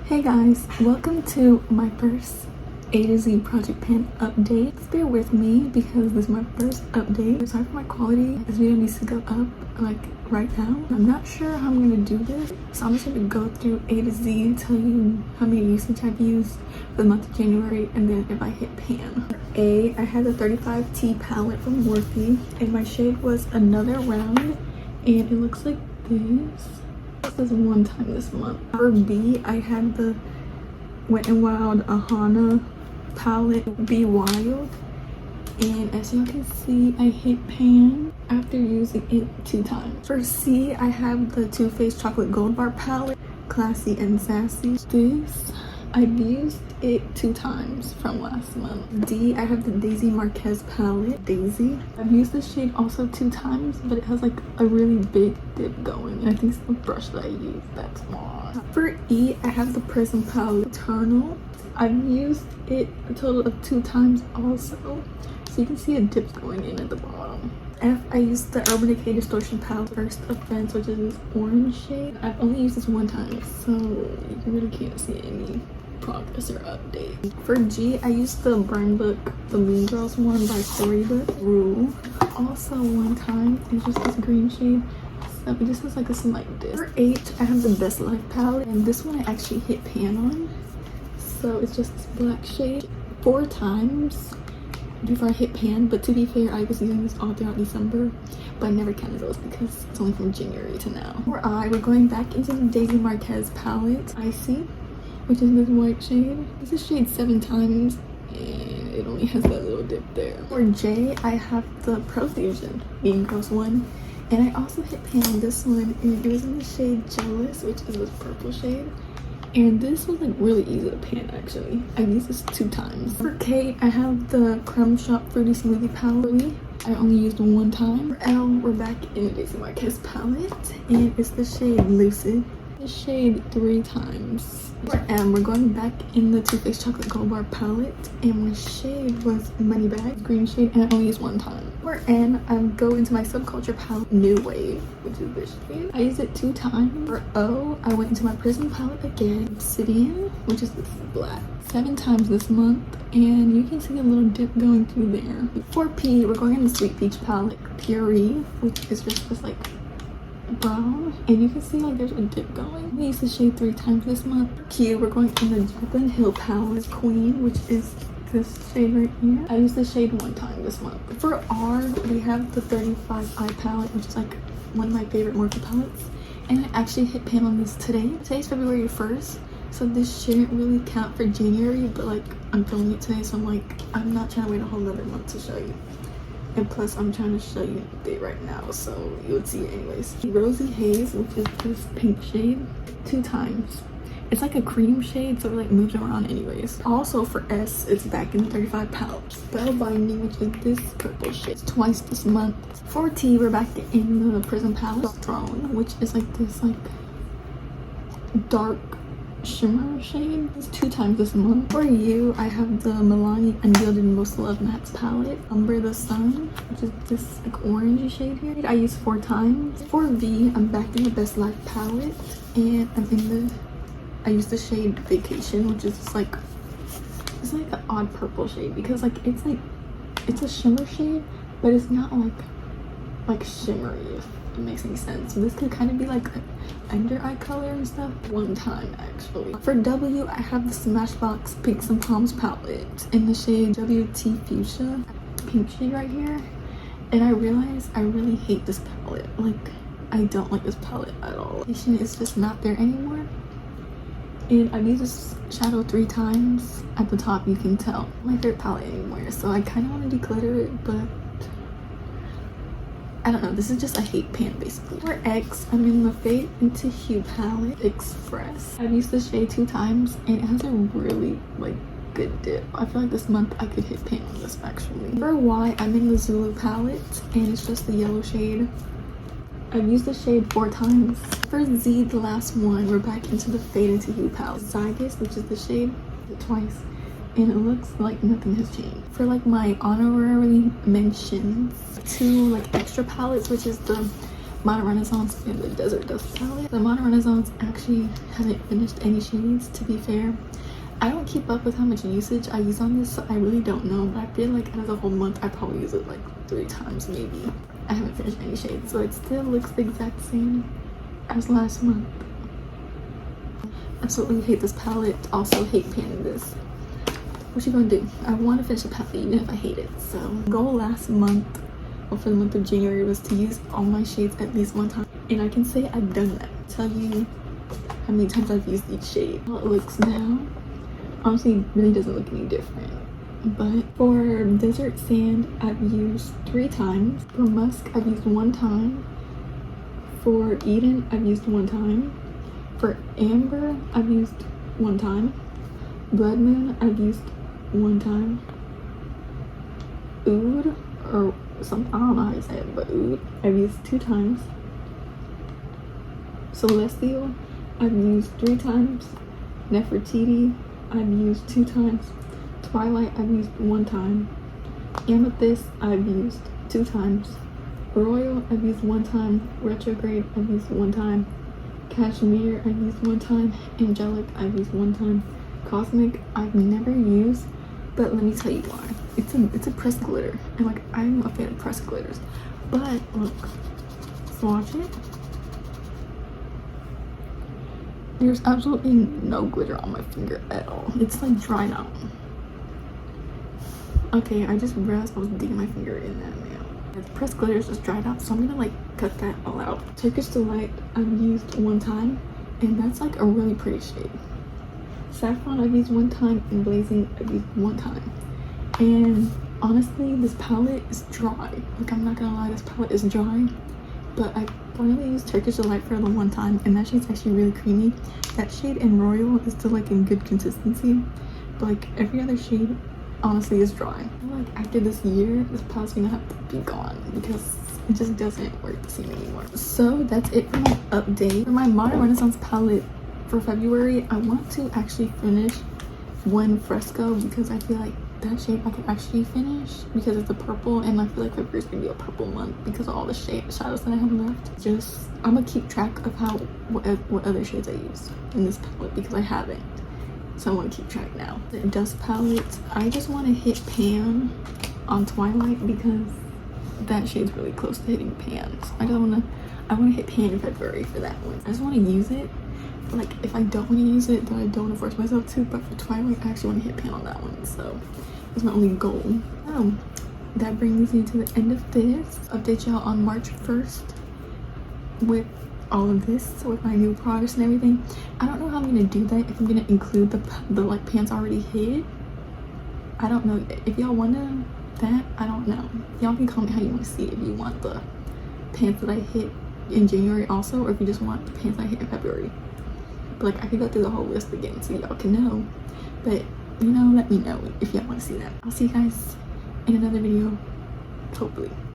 Hey guys, welcome to my first A to Z project pan update. Just bear with me because this is my first update. Sorry for my quality. This video needs to go up like right now. I'm not sure how I'm gonna do this, so I'm just gonna go through A to Z, tell you how many usage I've used for the month of January, and then if I hit pan. For A, I had the 35T palette from Morphe, and my shade was Another Round, and it looks like this. This is one time this month. For B, I had the Wet n Wild Ahana palette, Be Wild, and as you can see, I hit pan after using it 2 times. For C, I have the Too Faced Chocolate Gold Bar palette, Classy and Sassy. This, I've used it 2 times from last month. D, I have the Daisy Marquez palette, Daisy. I've used this shade also 2 times, but it has like a really big dip going. And I think it's the brush that I use that's small. For E, I have the Prism palette, Eternal. I've used it a total of 2 times also. So you can see a dip going in at the bottom. F, I used the Urban Decay Distortion palette, First Offense, which is this orange shade. I've only used this 1 time, so you really can't see any progress or update. For G, I used the Burn Book, the Mean Girls one by Storybook, Rule. Also 1 time, it's just this green shade. So this is like a slight dip. For H, I have the Best Life palette, and this one I actually hit pan on. So it's just this black shade 4 times before I hit pan, but to be fair, I was using this all throughout December, but I never counted those because it's only from January to now. For I, we're going back into the Daisy Marquez palette, Icy, which is this white shade. This is shade 7 times, and it only has that little dip there. For J, I have the Profusion Mean Girls one, and I also hit pan on this one, and it was in the shade Jealous, which is this purple shade. And this was like really easy to pan actually. I've used this 2 times. For K, I have the Crumb Shop Fruity Smoothie palette. I only used 1 time. For L, we're back in the Daisy Marquez palette, and it's the shade Lucid. This shade 3 times. For M, we're going back in the Too Faced Chocolate Gold Bar palette, and my shade was Moneybag, green shade, and I only used 1 time. For N, I go into my Subculture palette, New Wave, which is this shade. I used it 2 times. For O, I went into my Prism palette again, Obsidian, which is this black, 7 times this month, and you can see a little dip going through there. For P, we're going in the Sweet Peach palette, Puree, which is just this like brown, and you can see like there's a dip going. We used the shade 3 times this month. Q, we're going in the Jaclyn Hill palette, Queen, which is this shade right here. I used the shade 1 time this month. For R, we have the 35i palette, which is like one of my favorite Morphe palettes, and I actually hit pan on this today. Today's February 1st, so this shouldn't really count for January, but like I'm filming it today, so I'm like, I'm not trying to wait a whole other month to show you. And plus, I'm trying to show you the date right now, so you would see it anyways. Rosy Haze, which is this pink shade, 2 times. It's like a cream shade, so it like moves around anyways. Also for S, it's back in the 35 palette. Spellbinding, which is this purple shade, twice this month. For T, we're back in the Prism palette, Throne, which is like this like dark shimmer shade. It's 2 times this month. For U, I have the Milani Ungilded Most Loved Mattes palette, Umber the Sun, which is this like orangey shade here. I used 4 times. For V, I'm back in the Best Life palette, and I used the shade Vacation, which is just like, it's like an odd purple shade because like it's a shimmer shade, but it's not like shimmery, if it makes any sense. So this could kind of be like under eye color and stuff. 1 time actually. For W, I have the Smashbox Pinks and Palms palette in the shade WT Fuchsia, pink shade right here. And I realized I really hate this palette. Like, I don't like this palette at all. It's just not there anymore. And I've used this shadow 3 times. At the top, you can tell. My favorite palette anymore, so I kind of want to declutter it, but I don't know. This is just a hate pan basically. For X, I'm in the Fade into Hue palette, Express. I've used this shade 2 times, and it has a really like good dip. I feel like this month I could hit pan on this actually. For Y, I'm in the Zulu palette, and it's just the yellow shade. I've used the shade 4 times. For Z, the last one, we're back into the Fade into Hue palette, Zygus, which is the shade, twice, and it looks like nothing has changed. For like my honorary mentions, 2 like extra palettes, which is the Modern Renaissance and the Desert Dust palette. The Modern Renaissance actually hasn't finished any shades, to be fair. I don't keep up with how much usage I use on this, so I really don't know, but I feel like out of the whole month I probably use it like 3 times maybe. I haven't finished any shades, so it still looks the exact same as last month. Absolutely hate this palette. Also hate panning this. What you gonna do? I want to finish the palette even if I hate it. So goal last month, or for the month of January, was to use all my shades at least one time, and I can say I've done that. I'll tell you how many times I've used each shade. How it looks now, honestly, it really doesn't look any different. But for Desert Sand, I've used 3 times. For Musk, I've used 1 time. For Eden, I've used 1 time. For Amber, I've used 1 time. Blood Moon, I've used 1 time. Oud, or something, I don't know how you say it, but Oud, I've used 2 times. Celestial, I've used 3 times. Nefertiti, I've used 2 times. Twilight, I've used 1 time. Amethyst, I've used 2 times. Royal, I've used 1 time. Retrograde, I've used 1 time. Cashmere, I've used 1 time. Angelic, I've used 1 time. Cosmic, I've never used, but let me tell you why. It's a pressed glitter, and like I'm a fan of pressed glitters. But look, swatch it. There's absolutely no glitter on my finger at all. It's like dried out. Okay, I just realized I was digging my finger in that nail. The pressed glitter is just dried out, so I'm gonna like cut that all out. Turkish Delight, I've used 1 time, and that's like a really pretty shade. Saffron, I've used 1 time, and Blazing, I've used 1 time. And honestly, this palette is dry. Like, I'm not gonna lie, this palette is dry. But I finally used Turkish Delight for the 1 time, and that shade's actually really creamy. That shade in Royal is still like in good consistency, but like every other shade honestly is dry. I feel like after this year, this palette's gonna have to be gone because it just doesn't work the same anymore. So that's it for my update. For my Modern Renaissance palette for February, I want to actually finish one Fresco because I feel like that shade I can actually finish because it's a purple, and I feel like February's gonna be a purple month because of all the shadows that I have left. I'm gonna keep track of what other shades I use in this palette because I haven't. So I want to keep track now. The dust palette, I just want to hit pan on Twilight because that shade's really close to hitting pan. So I want to hit pan in February for that one. I just want to use it. But like if I don't want to use it, then I don't want to force myself to. But for Twilight, I actually want to hit pan on that one. So that's my only goal. That brings me to the end of this. Update y'all on March 1st with all of this, with my new progress and everything. I don't know how I'm gonna do that, if I'm gonna include the like pants already hit. I don't know if y'all want that. I don't know. Y'all can comment how you want to see it, if you want the pants that I hit in January also, or if you just want the pants I hit in February. But like I could go through the whole list again so y'all can know. But you know, let me know if y'all want to see that. I'll see you guys in another video, hopefully.